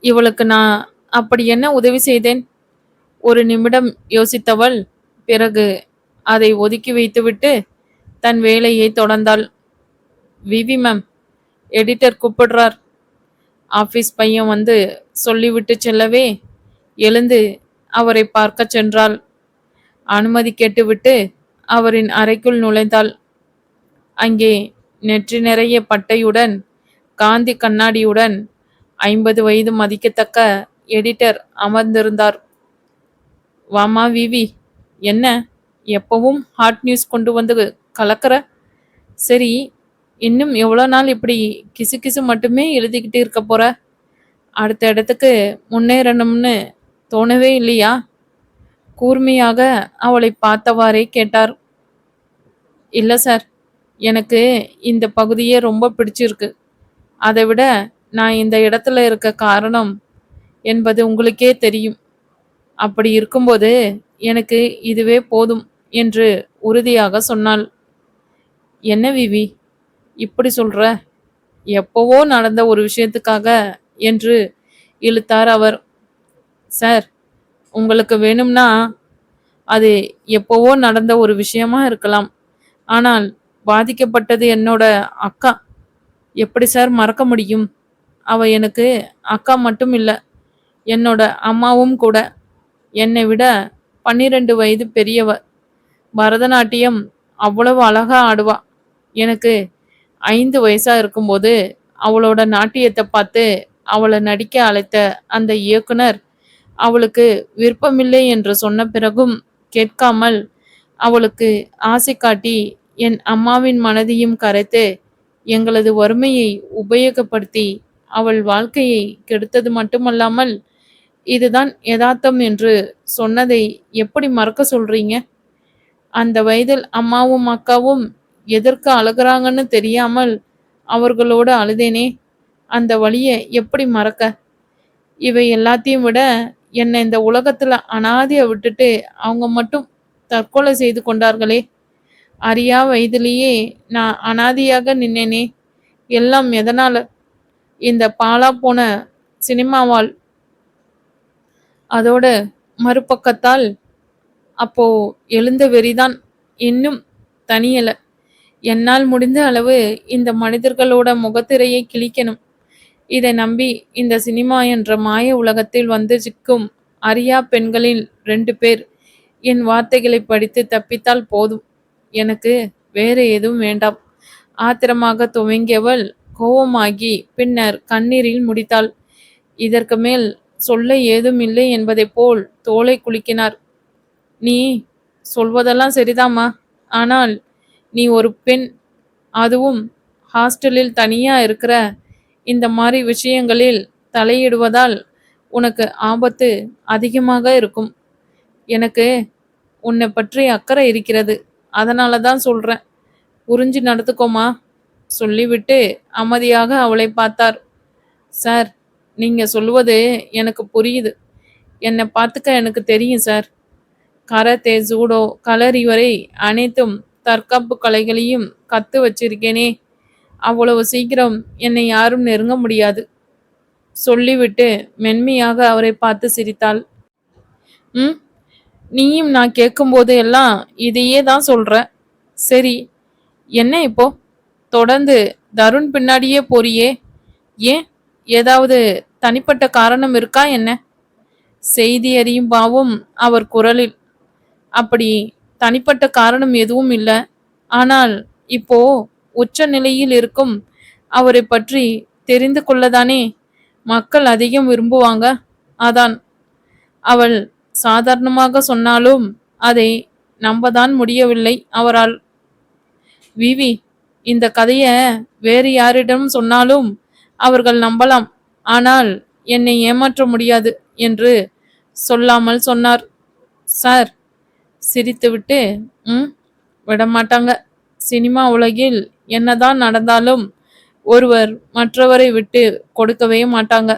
இவளுக்கு நான் அப்படி என்ன உதவி செய்தேன்? ஒரு நிமிடம் யோசித்தவள் பிறகு அதை ஒதுக்கி வைத்துவிட்டு தன் வேலையை தொடர்ந்தாள். விவி மேம், எடிட்டர் கூப்பிடுறார். ஆபீஸ் பையன் வந்து சொல்லிவிட்டு செல்லவே எழுந்து அவரை பார்க்க சென்றாள். அனுமதி கேட்டுவிட்டு அவரின் அறைக்குள் நுழைந்தாள். அங்கே நெற்றி நிறைய பட்டையுடன் காந்தி கண்ணாடியுடன் 50 வயது மதிக்கத்தக்க எடிட்டர் அமர்ந்திருந்தார். வாமா விவி, என்ன எப்பவும் ஹாட் நியூஸ் கொண்டு வந்து கலக்கிற? சரி, இன்னும் எவ்வளோ நாள் இப்படி கிசு கிசு மட்டுமே எழுதிக்கிட்டு இருக்க போற? அடுத்த இடத்துக்கு முன்னேறணும்னு தோணவே இல்லையா? கூர்மையாக அவளை பார்த்தவாறே கேட்டார். இல்லை சார், எனக்கு இந்த பகுதியே ரொம்ப பிடிச்சிருக்கு. அதை விட நான் இந்த இடத்துல இருக்க காரணம் என்பது உங்களுக்கே தெரியும். அப்படி இருக்கும்போது எனக்கு இதுவே போதும் என்று உறுதியாக சொன்னாள். என்ன விவி இப்படி சொல்ற? எப்போவோ நடந்த ஒரு விஷயத்துக்காக என்று இழுத்தார் அவர். சார், உங்களுக்கு வேணும்னா அது எப்போவோ நடந்த ஒரு விஷயமா இருக்கலாம். ஆனால் பாதிக்கப்பட்டது என்னோட அக்கா. எப்படி சார் மறக்க முடியும்? அவ எனக்கு அக்கா மட்டும் இல்லை, என்னோட அம்மாவும் கூட. என்னை விட 12 வயது பெரியவ. பரதநாட்டியம் அவ்வளவு அழகா ஆடுவா. எனக்கு 5 வயசா இருக்கும்போது அவளோட நாட்டியத்தை பார்த்து அவளை நடிக்க அழைத்த அந்த இயக்குனர் அவளுக்கு விருப்பமில்லை என்று சொன்ன பிறகும் கேட்காமல் அவளுக்கு ஆசை காட்டி என் அம்மாவின் மனதையும் கரைத்து எங்களது வறுமையை உபயோகப்படுத்தி அவள் வாழ்க்கையை கெடுத்தது மட்டுமல்லாமல் இதுதான் யதார்த்தம் என்று சொன்னதை எப்படி மறக்க சொல்றீங்க? அந்த வயதில் அம்மாவும் அக்காவும் எதற்கு அழுகிறாங்கன்னு தெரியாமல் அவர்களோடு அழுதேனே, அந்த வழியை எப்படி மறக்க? இவை எல்லாத்தையும் விட என்னை இந்த உலகத்துல அனாதையை விட்டுட்டு அவங்க மட்டும் தற்கொலை செய்து கொண்டார்களே. அறியா வயதிலேயே நான் அனாதையாக நின்னேனே. எல்லாம் எதனால? இந்த பாலா போன சினிமாவால். அதோட மறுபக்கத்தால் அப்போ எழுந்த வெறிதான் இன்னும் தனியல. என்னால் முடிந்த அளவு இந்த மனிதர்களோட முகத்திரையை கிழிக்கணும். இதை நம்பி இந்த சினிமா என்ற மாய உலகத்தில் வந்து சிக்கும் அறியா பெண்களில் 2 பேர் என் வார்த்தைகளை படித்து தப்பித்தால் போதும். எனக்கு வேற எதுவும் வேண்டாம். ஆத்திரமாக துவங்கியவள் கோபமாகி பின்னர் கண்ணீரில் முடித்தாள். இதற்கு மேல் சொல்ல ஏதும் இல்லை என்பதைப் போல் தோலை குலுக்கினார். நீ சொல்வதெல்லாம் சரிதாம்மா. ஆனால் நீ ஒரு பெண், அதுவும் ஹாஸ்டலில் தனியா இருக்கிற. இந்த மாதிரி விஷயங்களில் தலையிடுவதால் உனக்கு ஆபத்து அதிகமாக இருக்கும். எனக்கு உன்னை பற்றி அக்கறை இருக்கிறது. அதனால தான் சொல்றேன். புரிஞ்சு நடத்துக்கோமா. சொல்லிவிட்டு அமைதியாக அவளை பார்த்தார். சார், நீங்க சொல்லுவது எனக்கு புரியுது. என்னை பார்த்துக்க எனக்கு தெரியும் சார். கராத்தே, ஜூடோ, களரி வரை அனைத்தும் தற்காப்பு கலைகளையும் கத்து வச்சிருக்கேனே. அவ்வளவு சீக்கிரம் என்னை யாரும் நெருங்க முடியாது. சொல்லிவிட்டு மென்மையாக அவரை பார்த்து சிரித்தாள். ம், நீயும் நான் கேட்கும்போது எல்லாம் இதையே தான் சொல்ற. சரி, என்ன இப்போ தொடர்ந்து தருண் பின்னாடியே போறியே? ஏன், ஏதாவது தனிப்பட்ட காரணம் இருக்கா என்ன? செய்தி அறியும் பாவம் அவர் குரலில். அப்படி தனிப்பட்ட காரணம் எதுவும் இல்லை. ஆனால் இப்போ உச்ச நிலையில் இருக்கும் அவரை பற்றி தெரிந்து கொள்ளதானே மக்கள் அதிகம் விரும்புவாங்க. அதான். அவள் சாதாரணமாக சொன்னாலும் அதை நம்பதான் முடியவில்லை அவரால். விவி, இந்த கதைய வேறு யாரிடம் சொன்னாலும் அவர்கள் நம்பலாம். ஆனால் என்னை ஏமாற்ற முடியாது என்று சொல்லாமல் சொன்னார். சார், சிரித்துவிட்டு விடமாட்டாங்க. சினிமா உலகில் என்னதான் நடந்தாலும் ஒருவர் மற்றவரை விட்டு கொடுக்கவே மாட்டாங்க.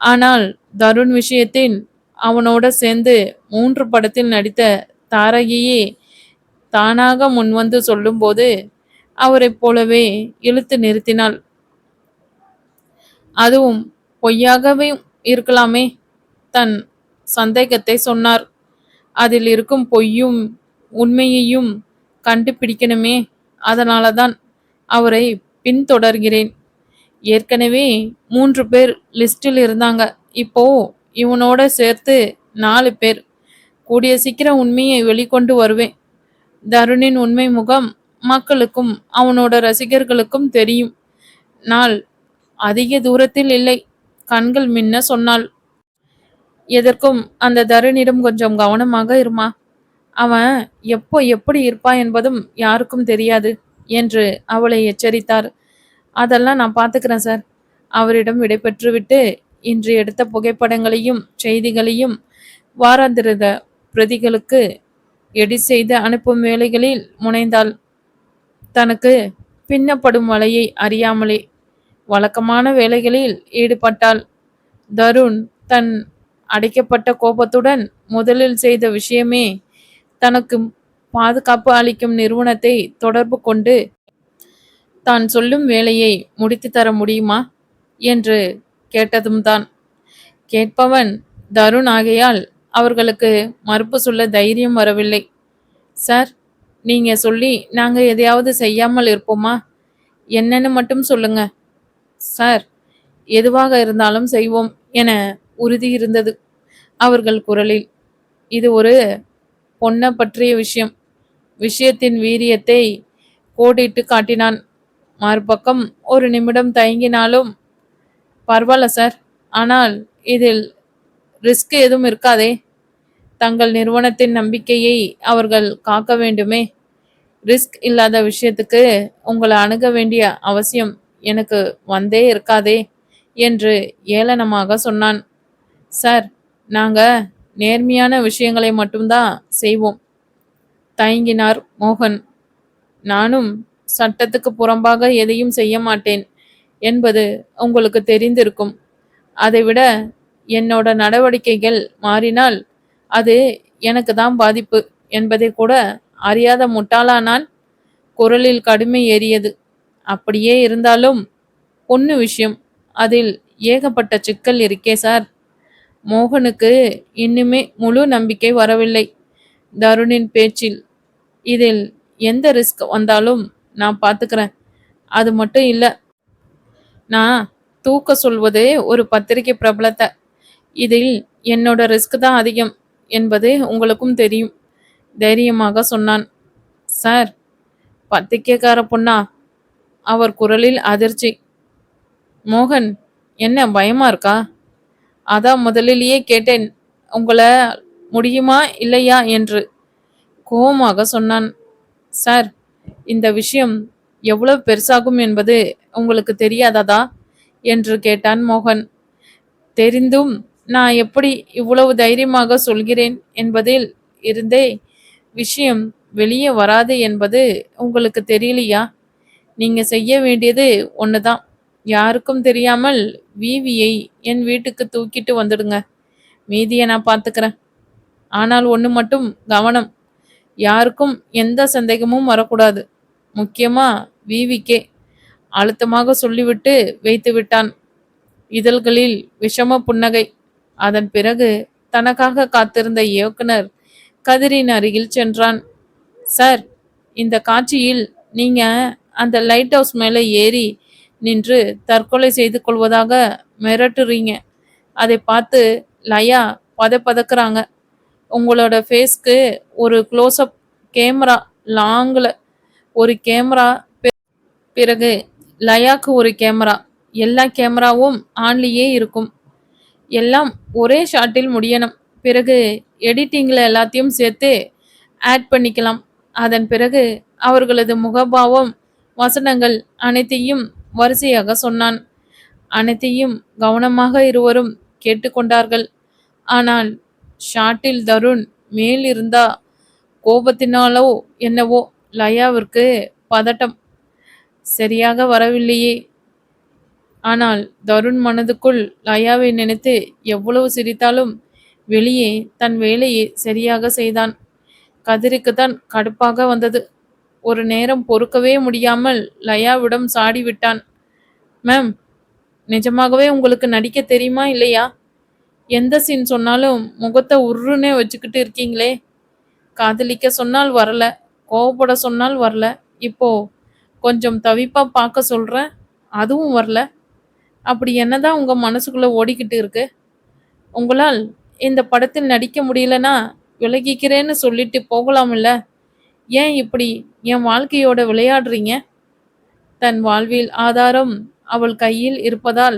ஆனால் தருண் விஷயத்தில் அவனோட சேர்ந்து 3 படத்தில் நடித்த தாரகியே தானாக முன்வந்து சொல்லும்போது அவரைப் போலவே இழுத்து நிறுத்தினாள். அதுவும் பொய்யாகவே இருக்கலாமே. தன் சந்தேகத்தை சொன்னார். அதில் இருக்கும் பொய்யும் உண்மையையும் கண்டுபிடிக்கணுமே. அதனாலதான் அவரை பின்தொடர்கிறேன். ஏற்கனவே 3 பேர் லிஸ்டில் இருந்தாங்க. இப்போ இவனோட சேர்த்து 4 பேர். கூடிய சீக்கிரம் உண்மையை வெளிக்கொண்டு வருவேன். தருணின் உண்மை முகம் மக்களுக்கும் அவனோட ரசிகர்களுக்கும் தெரியும். நாள் அதிக தூரத்தில் இல்லை. கண்கள் மின்ன சொன்னாள். எதற்கும் அந்த தருணிடம் கொஞ்சம் கவனமாக இருமா. அவன் எப்போ எப்படி இருப்பான் என்பதும் யாருக்கும் தெரியாது என்று அவளை எச்சரித்தார். அதெல்லாம் நான் பார்த்துக்கிறேன் சார். அவரிடம் விடைபெற்றுவிட்டு இன்று எடுத்த புகைப்படங்களையும் செய்திகளையும் வாராந்திர பிரதிகளுக்கு எடிட் செய்து அனுப்பும் வேலைகளில் முனைந்தாள். தனக்கு பின்னப்படும் வலையை அறியாமலே வழக்கமான வேலைகளில் ஈடுபட்டாள். தருண் தன் அடைக்கப்பட்ட கோபத்துடன் முதலில் செய்த விஷயமே தனக்கு பாதுகாப்பு அளிக்கும் நிறுவனத்தை தொடர்பு கொண்டு தான் சொல்லும் வேலையை முடித்து தர முடியுமா என்று கேட்டதும் தான். கேட்பவன் தருண் ஆகையால் அவர்களுக்கு மறுப்பு சொல்ல தைரியம் வரவில்லை. சார், நீங்க சொல்லி நாங்க எதையாவது செய்யாமல் இருப்போமா? என்னன்னு மட்டும் சொல்லுங்க. சார், எதுவாக இருந்தாலும் செய்வோம் என உறுதி இருந்தது அவர்கள் குரலில். இது ஒரு பொண்ண பற்றிய விஷயம். விஷயத்தின் வீரியத்தை கோடிட்டு காட்டினான். மறுபக்கம் ஒரு நிமிடம் தயங்கினாலும், பரவாயில்ல சார், ஆனால் இதில் ரிஸ்க் எதுவும் இருக்காதே. தங்கள் நிறுவனத்தின் நம்பிக்கையை அவர்கள் காக்க வேண்டுமே. ரிஸ்க் இல்லாத விஷயத்துக்கு உங்களை அணுக வேண்டிய அவசியம் எனக்கு வந்தே இருக்காதே என்று ஏளனமாக சொன்னான். சார், நாங்க நேர்மையான விஷயங்களை மட்டும்தான் செய்வோம். தயங்கினார் மோகன். நானும் சட்டத்துக்கு புறம்பாக எதையும் செய்ய மாட்டேன் என்பது உங்களுக்கு தெரிந்திருக்கும். அதைவிட என்னோட நடவடிக்கைகள் மாறினால் அது எனக்கு தான் பாதிப்பு என்பதை கூட அறியாத முட்டாளா நான்? குரலில் கடுமை ஏறியது. அப்படியே இருந்தாலும் பொண்ணு விஷயம், அதில் ஏகப்பட்ட சிக்கல் இருக்கே சார். மோகனுக்கு இன்னுமே முழு நம்பிக்கை வரவில்லை தருணின் பேச்சில். இதில் எந்த ரிஸ்க் வந்தாலும் நான் பார்த்துக்கிறேன். அது மட்டும் இல்லை, நான் தூக்க சொல்வது ஒரு பத்திரிகை பிரபலத்தை. இதில் என்னோட ரிஸ்க் தான் அதிகம் என்பது உங்களுக்கும் தெரியும் தைரியமாக சொன்னான். சார், பத்திரிக்கைக்கார பொண்ணா? அவர் குரலில் அதிர்ச்சி. மோகன், என்ன பயமா இருக்கா? அதான் முதலிலேயே கேட்டேன், உங்களை முடியுமா இல்லையா என்று கோபமாக சொன்னான். சார், இந்த விஷயம் எவ்வளவு பெருசாகும் என்பது உங்களுக்கு தெரியாததா என்று கேட்டான் மோகன். தெரிந்தும் நான் எப்படி இவ்வளவு தைரியமாக சொல்கிறேன் என்பதில் இருந்தே விஷயம் வெளியே வராது என்பது உங்களுக்கு தெரியலையா? நீங்க செய்ய வேண்டியது ஒண்ணுதான். யாருக்கும் தெரியாமல் விவியை என் வீட்டுக்கு தூக்கிட்டு வந்துடுங்க. மீதியை நான் பார்த்துக்கிறேன். ஆனால் ஒன்று மட்டும் கவனம், யாருக்கும் எந்த சந்தேகமும் வரக்கூடாது. முக்கியமா விவிக்கே அழுத்தமாக சொல்லிவிட்டு வைத்து விட்டான். இதழ்களில் விஷம புன்னகை. அதன் பிறகு தனக்காக காத்திருந்த இயக்குனர் கதிரின் அருகில் சென்றான். சார், இந்த காட்சியில் நீங்க அந்த லைட் ஹவுஸ் மேலே ஏறி நின்று தற்கொலை செய்து கொள்வதாக மிரட்டுறீங்க. அதை பார்த்து லயா பதக்குறாங்க. உங்களோட ஃபேஸ்க்கு ஒரு க்ளோஸ்அப் கேமரா, லாங்கில் ஒரு கேமரா, பிறகு லயாக்கு ஒரு கேமரா, எல்லா கேமராவும் ஆன்லேயே இருக்கும். எல்லாம் ஒரே ஷாட்டில் முடியணும். பிறகு எடிட்டிங்கில் எல்லாத்தையும் சேர்த்து ஆட் பண்ணிக்கலாம். அதன் பிறகு அவர்களது முகபாவம், வசனங்கள் அனைத்தையும் வரிசையாக சொன்னான். அனைத்தையும் கவனமாக இருவரும் கேட்டுக்கொண்டார்கள். ஆனால் ஷாட்டில் தருண் மேல் இருந்தா கோபத்தினாலோ என்னவோ லயாவிற்கு பதட்டம் சரியாக வரவில்லையே. ஆனால் தருண் மனதுக்குள் லயாவை நினைத்து எவ்வளவு சிரித்தாலும் வெளியே தன் வேலையை சரியாக செய்தான். கதிருக்குத்தான் கடுப்பாக வந்தது. ஒரு நேரம் பொறுக்கவே முடியாமல் லயாவிடம் சாடி விட்டான். மேம், நிஜமாகவே உங்களுக்கு நடிக்க தெரியுமா இல்லையா எந்த சீன் சொன்னாலும் முகத்தை உருன்னே வச்சுக்கிட்டு இருக்கீங்களே. காதலிக்க சொன்னால் வரல, கோவப்பட சொன்னால் வரல, இப்போ கொஞ்சம் தவிப்பா பார்க்க சொல்றேன், அதுவும் வரல. அப்படி என்னதான் உங்க மனசுக்குள்ள ஓடிக்கிட்டு இருக்கு? உங்களால் இந்த படத்தில் நடிக்க முடியலனா விலகிக்கிறேன்னு சொல்லிட்டு போகலாம்ல. ஏன் இப்படி என் வாழ்க்கையோட விளையாடுறீங்க? தன் வாழ்வில் ஆதாரம் அவள் கையில் இருப்பதால்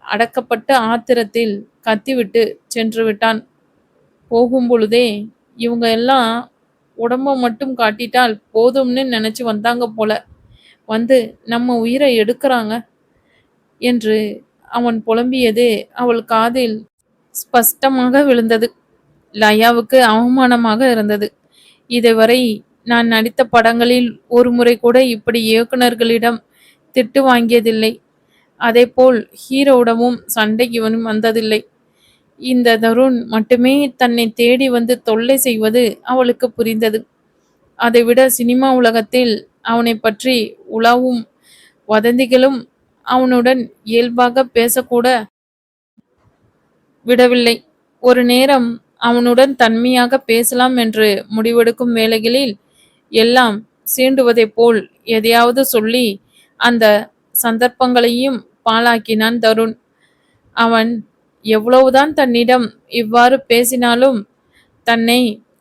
அடக்கப்பட்ட ஆத்திரத்தில் கத்திவிட்டு சென்று விட்டான். போகும் பொழுதே இவங்க எல்லாம் உடம்ப மட்டும் காட்டிட்டால் போதும்னு நினைச்சு வந்தாங்க போல. வந்து நம்ம உயிரை எடுக்கறாங்க என்று அவன் புலம்பியது அவள் காதில் ஸ்பஷ்டமாக விழுந்தது. லயாவுக்கு அவமானமாக இருந்தது. இதுவரை நான் நடித்த படங்களில் ஒரு முறை கூட இப்படி இயக்குனர்களிடம் திட்டு வாங்கியதில்லை. அதேபோல் ஹீரோவிடமும் சண்டை இவனும் வந்ததில்லை. இந்த தருண் மட்டுமே தன்னை தேடி வந்து தொல்லை செய்வது அவளுக்கு புரிந்தது. அதைவிட சினிமா உலகத்தில் அவனை பற்றி உலாவும் வதந்திகளும் அவனுடன் இயல்பாக பேசக்கூட விடவில்லை. ஒரு நேரம் அவனுடன் தன்மையாக பேசலாம் என்று முடிவெடுக்கும் வேளைகளில் எல்லாம் சீண்டுவதைப் போல் எதையாவது சொல்லி அந்த சந்தர்ப்பங்களையும் பாழாக்கினான் தருண். அவன் எவ்வளவுதான் தன்னிடம் இவ்வாறு பேசினாலும் தன்னை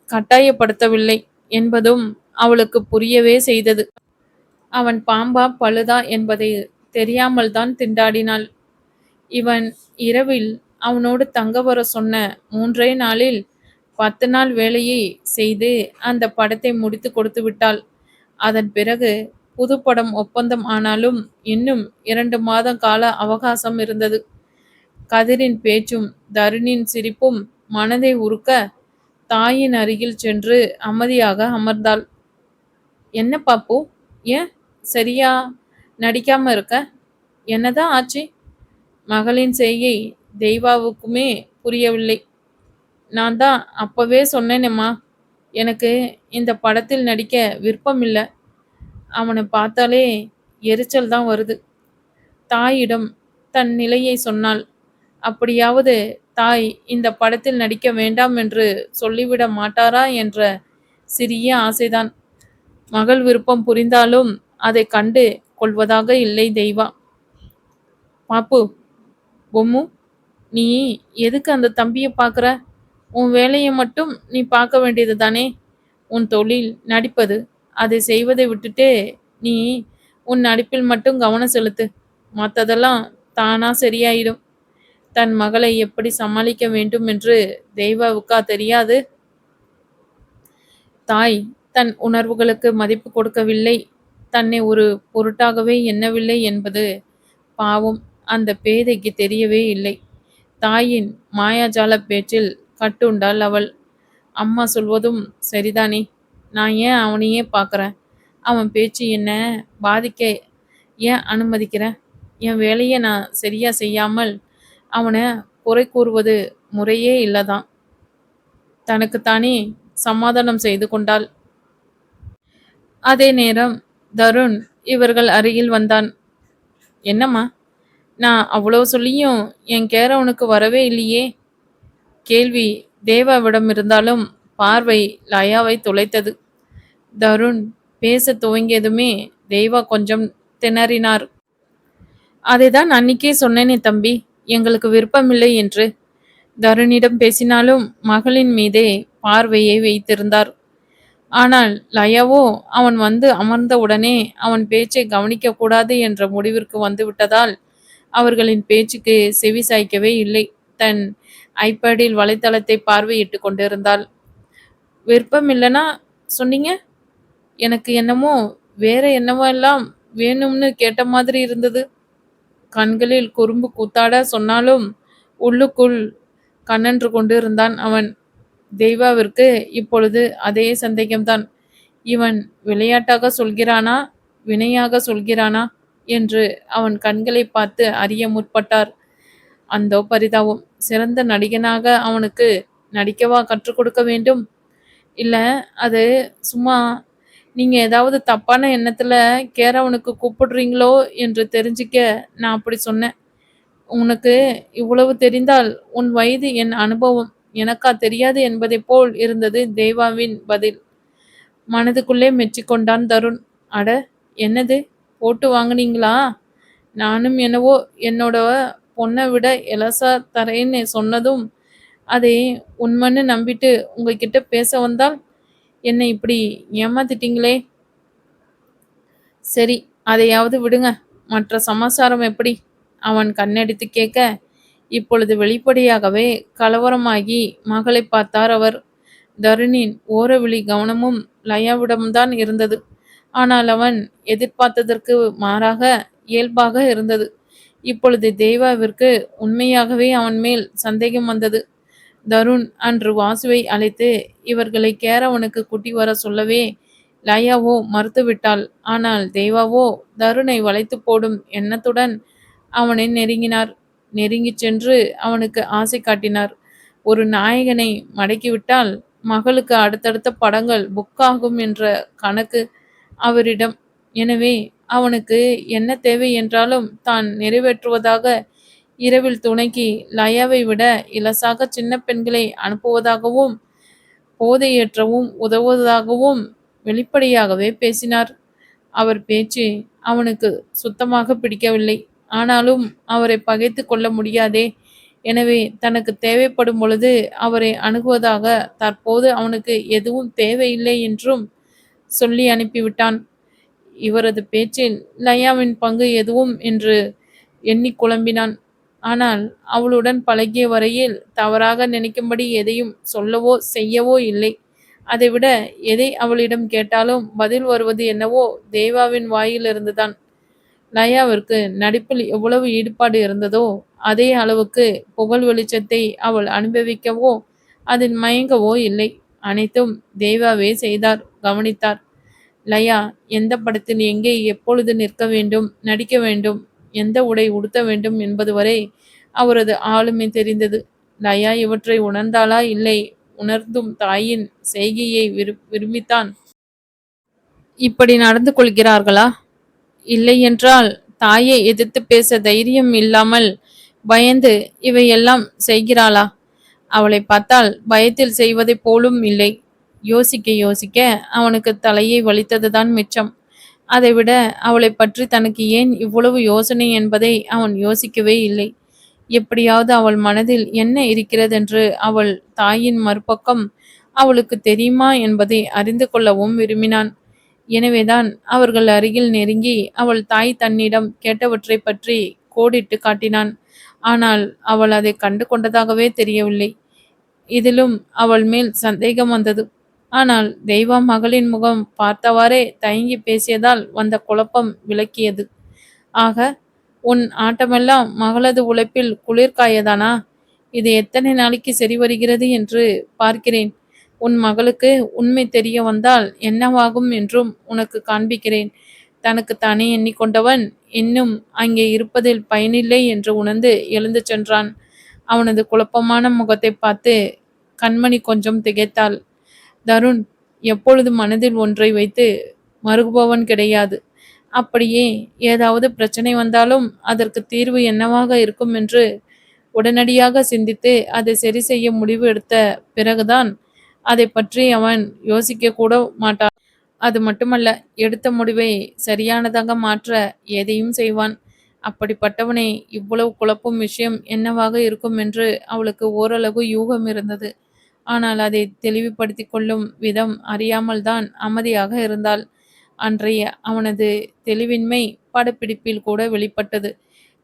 கட்டாயப்படுத்தவில்லை என்பதும் அவளுக்கு புரியவே செய்தது. அவன் பாம்பா பழுதா என்பதை தெரியாமல்தான் திண்டாடினாள். இவன் இரவில் அவனோடு தங்க வர சொன்ன 3 நாளில் 10 நாள் வேலையை செய்து அந்த படத்தை முடித்து கொடுத்து விட்டாள். அதன் பிறகு புது படம் ஒப்பந்தம் ஆனாலும் இன்னும் 2 மாத கால அவகாசம் இருந்தது. கதிரின் பேச்சும் தருணின் சிரிப்பும் மனதை உருக்க தாயின் அருகில் சென்று அமைதியாக அமர்ந்தாள். என்ன பாப்பு, ஏன் சரியா நடிக்காம இருக்க? என்னதான் ஆச்சு? மகளின் செய்கை தெய்வாவுக்குமே புரியவில்லை. நான் தான் அப்பவே சொன்னேனேம்மா, எனக்கு இந்த படத்தில் நடிக்க விருப்பம் இல்லை. அவனை பார்த்தாலே எரிச்சல் தான் வருது. தாயிடம் தன் நிலையை சொன்னாள். அப்படியாவது தாய் இந்த படத்தில் நடிக்க வேண்டாம் என்று சொல்லிவிட மாட்டாரா என்ற சிறிய ஆசைதான். மகள் விருப்பம் புரிந்தாலும் அதை கண்டு கொள்வதாக இல்லை தெய்வா. பாப்பு, பொம்மு, நீ எதுக்கு அந்த தம்பியை பார்க்குற? உன் வேலையை மட்டும் நீ பார்க்க வேண்டியது தானே? உன் தொழில் நடிப்பது. அதை செய்வதை விட்டுட்டு நீ உன் நடிப்பில் மட்டும் கவனம் செலுத்து. மற்றதெல்லாம் தானா சரியாயிடும். தன் மகளை எப்படி சமாளிக்க வேண்டும் என்று தெய்வாவுக்கா தெரியாது? தாய் தன் உணர்வுகளுக்கு மதிப்பு கொடுக்கவில்லை, தன்னை ஒரு பொருட்டாகவே எண்ணவில்லை என்பது பாவம் அந்த பேதைக்கு தெரியவே இல்லை. தாயின் மாயாஜால பேச்சில் கட்டுண்டாள் அவள். அம்மா சொல்வதும் சரிதானே, நான் ஏன் அவனையே பார்க்குறேன்? அவன் பேச்சு என்ன பாதிக்க ஏன் அனுமதிக்கிறேன்? என் வேலையை நான் சரியா செய்யாமல் அவனை குறை கூறுவது முறையே இல்லதான். தனக்குத்தானே சமாதானம் செய்து கொண்டாள். அதே நேரம் தருண் இவர்கள் அருகில் வந்தான். என்னம்மா, நான் அவ்வளோ சொல்லியும் என் கேர உனக்கு வரவே இல்லையே? கேள்வி தேவாவிடம் இருந்தாலும் பார்வை லயாவை துளைத்தது. தருண் பேச துவங்கியதுமே தேவா கொஞ்சம் திணறினார். அதைதான் அன்னிக்கே சொன்னேனே தம்பி, எங்களுக்கு விருப்பமில்லை என்று. தருணிடம் பேசினாலும் மகளின் மீதே பார்வையை வைத்திருந்தார். ஆனால் லயாவோ அவன் வந்து அமர்ந்த உடனே அவன் பேச்சை கவனிக்க கூடாது என்ற முடிவிற்கு வந்து விட்டதால் அவர்களின் பேச்சுக்கு செவி சாய்க்கவே இல்லை. தன் ஐபேடில் வலைத்தளத்தை பார்வையிட்டு கொண்டிருந்தாள். விருப்பம் இல்லைன்னா சொன்னீங்க? எனக்கு என்னமோ வேற என்னவோ எல்லாம் வேணும்னு கேட்ட மாதிரி இருந்தது. கண்களில் குறும்பு கூத்தாட சொன்னாலும் உள்ளுக்குள் கண்ணன்று கொண்டு இருந்தான் அவன். தெய்வாவிற்கு இப்பொழுது அதே சந்தேகம்தான். இவன் விளையாட்டாக சொல்கிறானா, வினையாக சொல்கிறானா என்று அவன் கண்களை பார்த்து அறிய முற்பட்டார். அந்தோ பரிதாபம், சிறந்த நடிகனாக அவனுக்கு நடிக்கவா கற்றுக் கொடுக்க வேண்டும்? இல்ல, அது சும்மா நீங்க ஏதாவது தப்பான எண்ணத்துல கேரவனுக்கு கூப்பிடுறீங்களோ என்று தெரிஞ்சுக்க நான் அப்படி சொன்னேன். உனக்கு இவ்வளவு தெரிந்தால் உன் வயது என் அனுபவம் எனக்கா தெரியாது என்பதைப் போல் இருந்தது தேவாவின் பதில். மனதுக்குள்ளே மெச்சிக்கொண்டான் தருண். அட, என்னது, போட்டு வாங்குனீங்களா? நானும் என்னவோ என்னோட பொண்ணை விட எலசா தரேன்னு சொன்னதும் அதை உண்மைன்னு நம்பிட்டு உங்ககிட்ட பேச வந்தால் என்னை இப்படி ஏமாத்திட்டீங்களே. சரி, அதையாவது விடுங்க. மற்ற சமாசாரம் எப்படி? அவன் கண்ணடித்து கேட்க, இப்பொழுது வெளிப்படையாகவே கலவரமாகி மகளை பார்த்தார் அவர். தருணின் ஓரவிழி கவனமும் லயாவிடம்தான் இருந்தது. ஆனால் அவன் எதிர்பார்த்ததற்கு மாறாக இயல்பாக இருந்தது. இப்பொழுது தேவாவிற்கு உண்மையாகவே அவன் மேல் சந்தேகம் வந்தது. தருண் அன்று வாசுவை அழைத்து இவர்களை கேரவனுக்கு கூட்டி வர சொல்லவே லயாவோ மறுத்துவிட்டாள். ஆனால் தேவாவோ தருணை வளைத்து போடும் எண்ணத்துடன் அவனை நெருங்கினார். நெருங்கிச் சென்று அவனுக்கு ஆசை காட்டினார். ஒரு நாயகனை மடக்கிவிட்டால் மகளுக்கு அடுத்தடுத்த படங்கள் புக் ஆகும் என்ற கணக்கு அவரிடம். எனவே அவனுக்கு என்ன தேவை என்றாலும் தான் நிறைவேற்றுவதாக, இரவில் துணைக்கு லயாவை விட இலசாக சின்ன பெண்களை அனுப்புவதாகவும் போதையேற்றவும் உதவுவதாகவும் வெளிப்படையாகவே பேசினார். அவர் பேச்சு அவனுக்கு சுத்தமாக பிடிக்கவில்லை. ஆனாலும் அவரை பகைத்து கொள்ள முடியாதே. எனவே தனக்கு தேவைப்படும் பொழுது அவரை அணுகுவதாக தற்போது அவனுக்கு எதுவும் தேவையில்லை என்றும் சொல்லி அனுப்பிவிட்டான். இவரது பேச்சில் லயாவின் பங்கு எதுவும் என்று எண்ணி குழம்பினான். ஆனால் அவளுடன் பழகிய வரையில் தவறாக நினைக்கும்படி எதையும் சொல்லவோ செய்யவோ இல்லை. அதைவிட எதை அவளிடம் கேட்டாலும் பதில் வருவது என்னவோ தேவாவின் வாயிலிருந்துதான். லயாவிற்கு நடிப்பில் எவ்வளவு ஈடுபாடு இருந்ததோ அதே அளவுக்கு புகழ் வெளிச்சத்தை அவள் அனுபவிக்கவோ அதில் மயங்கவோ இல்லை. அனைத்தும் தேவாவே செய்தார், கவனித்தார். லயா எந்த படத்தில் எங்கே எப்பொழுது நிற்க வேண்டும், நடிக்க வேண்டும், எந்த உடை உடுத்த வேண்டும் என்பது வரை அவரது ஆளுமை தெரிந்தது. லயா இவற்றை உணர்ந்தாளா இல்லை உணர்ந்தும் தாயின் செய்கையை விரும்பித்தான் இப்படி நடந்து கொள்கிறார்களா? இல்லை என்றால் தாயை எதிர்த்து பேச தைரியம் இல்லாமல் பயந்து இவையெல்லாம் செய்கிறாளா? அவளை பார்த்தால் பயத்தில் செய்வதைப் போலும் இல்லை. யோசிக்க யோசிக்க அவனுக்கு தலையை வலித்ததுதான் மிச்சம். அதைவிட அவளை பற்றி தனக்கு ஏன் இவ்வளவு யோசனை என்பதை அவன் யோசிக்கவே இல்லை. எப்படியாவது அவள் மனதில் என்ன இருக்கிறதென்று அவள் தாயின் மறுபக்கம் அவளுக்கு தெரியுமா என்பதை அறிந்து கொள்ளவும் விரும்பினான். எனவேதான் அவர்கள் அருகில் நெருங்கி அவள் தாய் தன்னிடம் கேட்டவற்றை பற்றி கோடிட்டு காட்டினான். ஆனால் அவள் அதை கண்டு கொண்டதாகவே தெரியவில்லை. இதிலும் அவள் மேல் சந்தேகம் வந்தது. ஆனால் தெய்வா மகளின் முகம் பார்த்தவாறே தயங்கி பேசியதால் வந்த குழப்பம் விளக்கியது. ஆக, உன் ஆட்டமெல்லாம் மகளது உழைப்பில் குளிர்காயதானா? இது எத்தனை நாளைக்கு சரி வருகிறது என்று பார்க்கிறேன். உன் மகளுக்கு உண்மை தெரிய வந்தால் என்னவாகும் என்றும் உனக்கு காண்பிக்கிறேன். தனக்குத்தானே எண்ணிக்கொண்டவன் இன்னும் அங்கே இருப்பதில் பயனில்லை என்று உணர்ந்து எழுந்து சென்றான். அவனது குழப்பமான முகத்தை பார்த்து கண்மணி கொஞ்சம் திகைத்தாள். தருண் எப்பொழுது மனதில் ஒன்றை வைத்து மறுபவன் கிடையாது. அப்படியே ஏதாவது பிரச்சனை வந்தாலும் அதற்கு தீர்வு என்னவாக இருக்கும் என்று உடனடியாக சிந்தித்து அதை சரி செய்ய முடிவு எடுத்த பிறகுதான் அதை பற்றி அவன் யோசிக்க கூட மாட்டான். அது மட்டுமல்ல, எடுத்த முடிவை சரியானதாக மாற்ற எதையும் செய்வான். அப்படிப்பட்டவனை இவ்வளவு குழப்பும் விஷயம் என்னவாக இருக்கும் என்று அவளுக்கு ஓரளவு யூகம் இருந்தது. ஆனால் அதை தெளிவுபடுத்தி கொள்ளும் விதம் அறியாமல் தான் அமைதியாக இருந்தாள். அன்றைய அவனது தெளிவின்மை படப்பிடிப்பில் கூட வெளிப்பட்டது.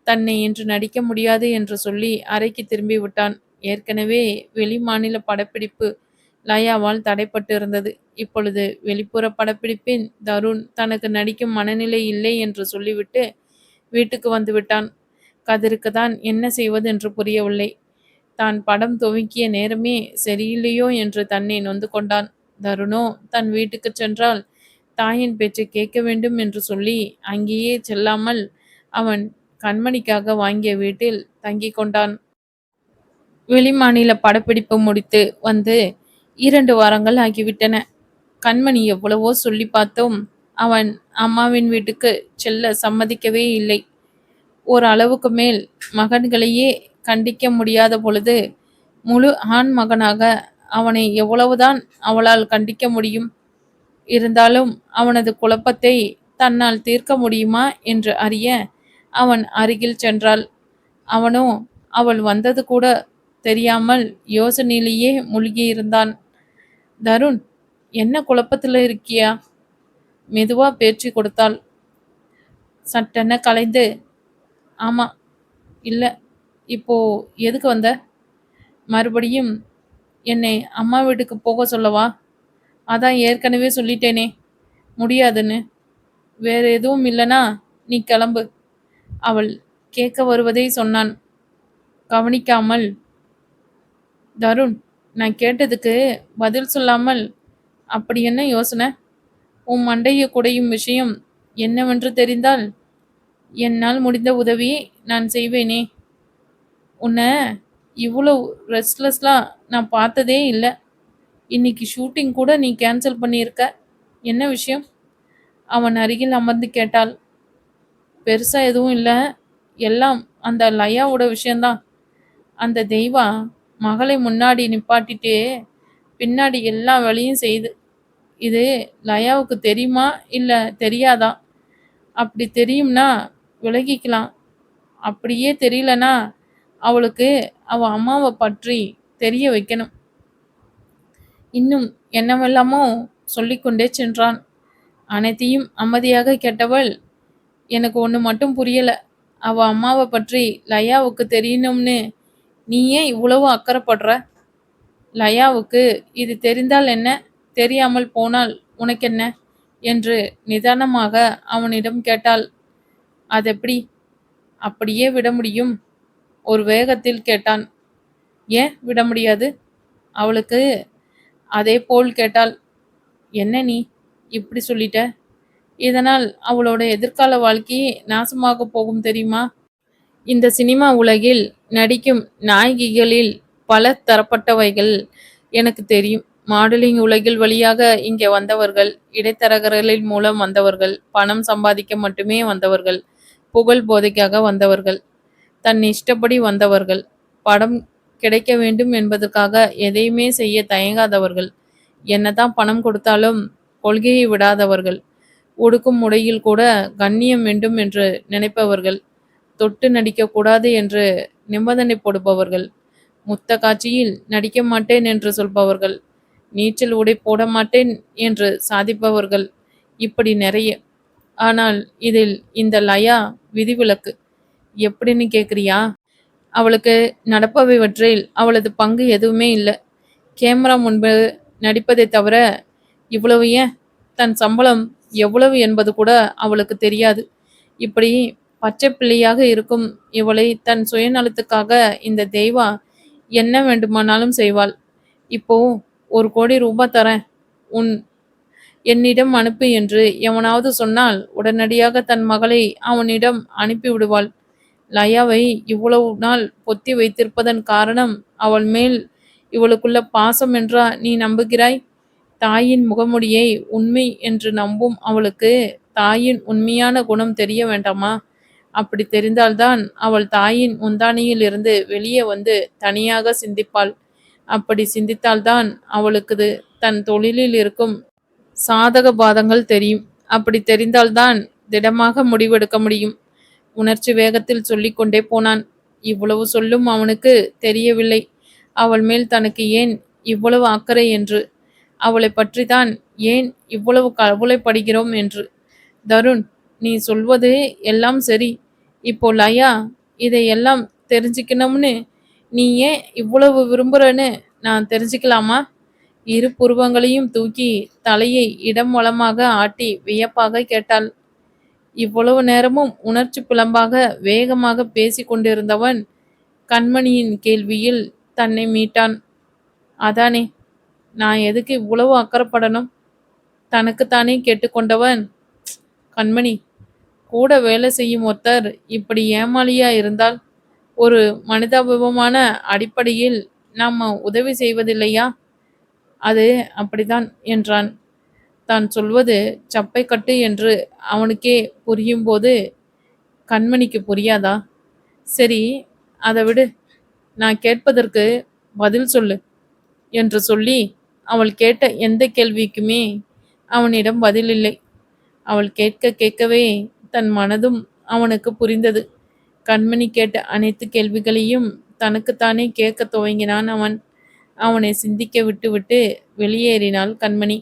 தன்னை இன்று நடிக்க முடியாது என்று சொல்லி அறைக்கு திரும்பி விட்டான். ஏற்கனவே வெளி மாநில படப்பிடிப்பு லயாவால் தடைப்பட்டு இருந்தது. இப்பொழுது வெளிப்புற படப்பிடிப்பின் தருண் தனக்கு நடிக்கும் மனநிலை இல்லை என்று சொல்லிவிட்டு வீட்டுக்கு வந்து விட்டான். கதிருக்கு தான் என்ன செய்வது என்று புரியவில்லை. தான் படம் துவக்கிய நேரமே சரியில்லையோ என்று தன்னை நொந்து கொண்டான். தருணோ தன் வீட்டுக்கு சென்றால் தாயின் பேச்சை கேட்க வேண்டும் என்று சொல்லி அங்கேயே செல்லாமல் அவன் கண்மணிக்காக வாங்கிய வீட்டில் தங்கி கொண்டான். வெளிமாநில படப்பிடிப்பு முடித்து வந்து 2 வாரங்கள் ஆகிவிட்டன. கண்மணி எவ்வளவோ சொல்லி பார்த்தோம் அவன் அம்மாவின் வீட்டுக்கு செல்ல சம்மதிக்கவே இல்லை. ஒரு அளவுக்கு மேல் மகன்களையே கண்டிக்க முடியாத பொழுது முழு ஆண் மகனாக அவனை எவ்வளவுதான் அவளால் கண்டிக்க முடியும்? இருந்தாலும் அவனது குழப்பத்தை தன்னால் தீர்க்க முடியுமா என்று அறிய அவன் அருகில் சென்றாள். அவனோ அவள் வந்தது கூட தெரியாமல் யோசனையிலேயே மூழ்கியிருந்தான். தருண், என்ன குழப்பத்துல இருக்கியா? மெதுவா பேச்சு கொடுத்தாள். சட்டென கலைந்து, ஆமா, இல்ல, இப்போ எதுக்கு வந்த? மறுபடியும் என்னை அம்மா வீட்டுக்கு போக சொல்லவா? அதான் ஏற்கனவே சொல்லிட்டேனே முடியாதுன்னு. வேற எதுவும் இல்லனா நீ கிளம்பு. அவள் கேட்க வருவதை சொன்னான். கவனிக்காமல், தருண், நான் கேட்டதுக்கு பதில் சொல்லாமல் அப்படி என்ன யோசனை? உன் மண்டையை குடையும் விஷயம் என்னவென்று தெரிந்தால் என்னால் முடிந்த உதவியை நான் செய்வேனே. உன்னை இவ்வளோ ரெஸ்ட்லெஸ்லா நான் பார்த்ததே இல்லை. இன்னைக்கு ஷூட்டிங் கூட நீ கேன்சல் பண்ணியிருக்க. என்ன விஷயம்? அவன் அருகில் அமர்ந்து கேட்டாள். பெருசா எதுவும் இல்லை. எல்லாம் அந்த லயாவோட விஷயந்தான். அந்த தெய்வா மகளை முன்னாடி நிப்பாட்டிட்டு பின்னாடி எல்லா வேலையும் செய்யுது. இது லயாவுக்கு தெரியுமா இல்ல தெரியாதா? அப்படி தெரியும்னா விலகிக்கலாம். அப்படியே தெரியலனா அவளுக்கு அவ அம்மாவை பற்றி தெரிய வைக்கணும். இன்னும் என்னவெல்லாமோ சொல்லிக்கொண்டே சென்றான். அனைத்தையும் அமைதியாக கேட்டவள், எனக்கு ஒன்று மட்டும் புரியல. அவ அம்மாவை பற்றி லயாவுக்கு தெரியணும்னு நீ ஏன் இவ்வளவு அக்கறைப்படுற? லயாவுக்கு இது தெரிந்தால் என்ன, தெரியாமல் போனால் உனக்கென்ன என்று நிதானமாக அவனிடம் கேட்டாள். அதெப்படி அப்படியே விட முடியும்? ஒரு வேகத்தில் கேட்டான். ஏன் விட முடியாது? அவளுக்கு அதே போல் கேட்டாள். என்ன நீ இப்படி சொல்லிட்ட? இதனால் அவளோட எதிர்கால வாழ்க்கையே நாசமாக போகும் தெரியுமா? இந்த சினிமா உலகில் நடிக்கும் நாயகிகளில் பல தரப்பட்டவைகள் எனக்கு தெரியும். மாடலிங் உலகில் வழியாக இங்கே வந்தவர்கள், இடைத்தரகர்களின் மூலம் வந்தவர்கள், பணம் சம்பாதிக்க மட்டுமே வந்தவர்கள், புகழ் போதைக்காக வந்தவர்கள், தன் இஷ்டப்படி வந்தவர்கள், படம் கிடைக்க வேண்டும் என்பதற்காக எதையுமே செய்ய தயங்காதவர்கள், என்னதான் பணம் கொடுத்தாலும் கொள்கையை விடாதவர்கள், உடுக்கும் உடையில் கூட கண்ணியம் வேண்டும் என்று நினைப்பவர்கள், தொட்டு நடிக்கக்கூடாது என்று நிபந்தனை போடுபவர்கள், முத்த காட்சியில் நடிக்க மாட்டேன் என்று சொல்பவர்கள், நீச்சல் உடை போட மாட்டேன் என்று சாதிப்பவர்கள், இப்படி நிறைய. ஆனால் இதில் இந்த லயா விதிவிலக்கு. எப்படின்னு கேட்குறியா? அவளுக்கு நடப்பவைவற்றில் அவளது பங்கு எதுவுமே இல்லை. கேமரா முன்பு நடிப்பதை தவிர இவ்வளவு ஏன் தன் சம்பளம் எவ்வளவு என்பது கூட அவளுக்கு தெரியாது. இப்படி பச்சை பிள்ளையாக இருக்கும் இவளை தன் சுயநலத்துக்காக இந்த தெய்வா என்ன வேண்டுமானாலும் செய்வாள். இப்போ 1,00,00,000 ரூபாய் தரேன், உன் என்னிடம் அனுப்பு என்று எவனாவது சொன்னால் உடனடியாக தன் மகளை அவனிடம் அனுப்பி விடுவாள். லயாவை இவ்வளவு நாள் பொத்தி வைத்திருப்பதன் காரணம் அவள் மேல் இவளுக்குள்ள பாசம் என்றா நீ நம்புகிறாய்? தாயின் முகமுடியை உண்மை என்று நம்பும் அவளுக்கு தாயின் உண்மையான குணம் தெரிய வேண்டாமா? அப்படி தெரிந்தால்தான் அவள் தாயின் முந்தானையில் இருந்து வெளியே வந்து தனியாக சிந்திப்பாள். அப்படி சிந்தித்தால்தான் அவளுக்கு தன் தொழிலில் இருக்கும் சாதக பாதங்கள் தெரியும். அப்படி தெரிந்தால்தான் திடமாக முடிவெடுக்க முடியும். உணர்ச்சி வேகத்தில் சொல்லிக்கொண்டே போனான். இவ்வளவு சொல்லும் அவனுக்கு தெரியவில்லை அவள் மேல் தனக்கு ஏன் இவ்வளவு அக்கறை என்று, அவளை பற்றிதான் ஏன் இவ்வளவு கவலைப்படுகிறோம் என்று. தருண், நீ சொல்வது எல்லாம் சரி. இப்போ லயா இதையெல்லாம் தெரிஞ்சுக்கணும்னு நீ ஏன் இவ்வளவு விரும்புறன்னு நான் தெரிஞ்சுக்கலாமா? இரு புருவங்களையும் தூக்கி தலையை இடம் வலமாக ஆட்டி வியப்பாக கேட்டாள். இவ்வளவு நேரமும் உணர்ச்சி புலம்பாக வேகமாக பேசி கொண்டிருந்தவன் கண்மணியின் கேள்வியில் தன்னை மீட்டான். அதானே, நான் எதுக்கு இவ்வளவு அக்கறைப்படணும்? தனக்குத்தானே கேட்டுக்கொண்டவன், கண்மணி, கூட வேலை செய்யும் ஒருத்தர் இப்படி ஏமாளியா இருந்தால் ஒரு மனிதாபிமான அடிப்படையில் நாம உதவி செய்வதில்லையா? அது அப்படிதான் என்றான். தான் சொல்வது சப்பை கட்டு என்று அவனுக்கே புரியும்போது கண்மணிக்கு புரியாதா? சரி, அதை விடு. நான் கேட்பதற்கு பதில் சொல்லு என்று சொல்லி அவள் கேட்ட எந்த கேள்விக்குமே அவனிடம் பதில் இல்லை. அவள் கேட்க கேட்கவே தன் மனதும் அவனுக்கு புரிந்தது. கண்மணி கேட்ட அனைத்து கேள்விகளையும் தனக்குத்தானே கேட்க துவங்கினான் அவன். அவனை சிந்திக்க விட்டுவிட்டு வெளியேறினாள் கண்மணி.